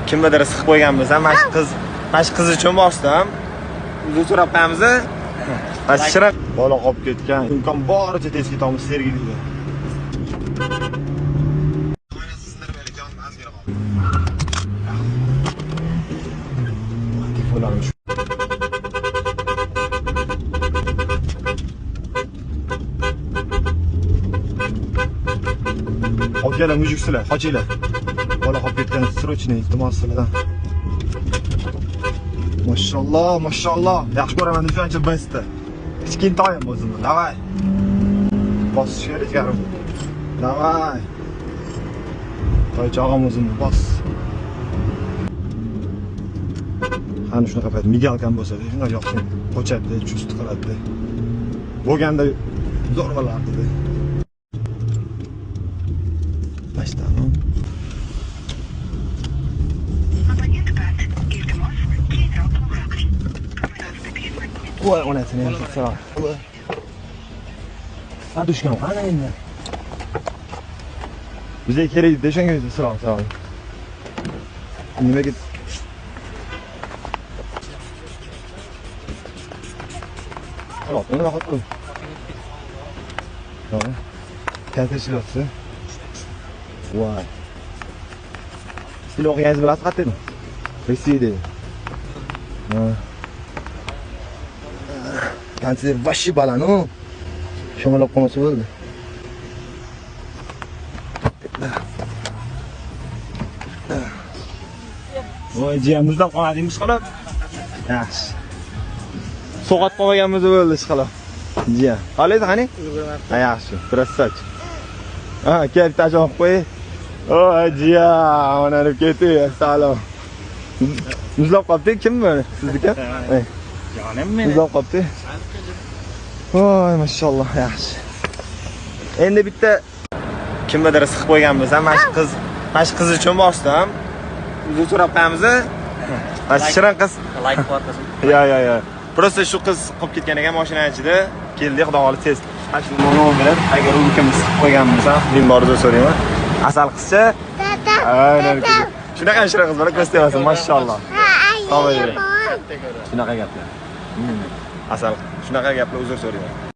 kimnidir siqib qo'ygan bo'lsa, mana shu qiz uchun bosdim. Uzr so'rab qo'yamiz. Mana shu shirin bola qolib ketgan. Imkon boricha tez ketamiz Sergeliyga. Olganlar mujiksizlar, qochinglar. Bola qolib ketgan srochniy iltimos sizlardan. Mashalloh, mashalloh. Yaxshi ko'raman deb shuncha basdi. Kichkintoyim o'zimni. Davay. Bosish kerak yarim. Davay. Toychog'im o'zimni bos. Qani shunaqa payt migalkan bo'lsa-da, shunday yoqsin. Qochadi, chust qiladi. Bo'lganda zo'rg'alardi. Başlayalım. Vay anasını yaptık sağ ol. Ha düşkün ana yine. Bize kere deşen gözü sağ ol. Nime git. Tamam onu rahat ol. Tamam. Kente silahsı. Vay. Siz o'qigangiz bilan qatdimi? Rossiyada. Qancha vashi balanu. Sho'ng'ilib qolmasa bo'ldi. Voy, jiyamizdan qolmadingiz qolib. Yaxshi. So'g'at qolmaganimiz bo'ldi ishqilib. Jiya. Qalaysiz qani? Ha, yaxshi. Krasavch. Ha, kel tajom qo'y. Oh, jiya, mana deb ketdi. Salom. Muzlab qolibdi, kimmi? Sizniki? Jonim men. Muzlab qolibdi. Voy, mashalloh, yaxshi. Endi bitta kimnidir siqib qo'ygan bo'lsa, mana shu qiz uchun bosdim. Uzr so'rab qo'yamiz. Mana shu shirin qiz. Like qilyapsiz. Yo. Просто shu qiz qolib ketgan ekan mashina ichida. Keldi, xudo xolis tez. Mana shu nomini bilan agar u kimni siqib qo'ygan bo'lsa, men borib so'rayman. Asal qizcha. Aynan. Shunaqa shirin qiz bola ko'rsatasiz, mashalloh. Shunaqa gaplar. Asal, shunaqa gaplar uzr so'rayman.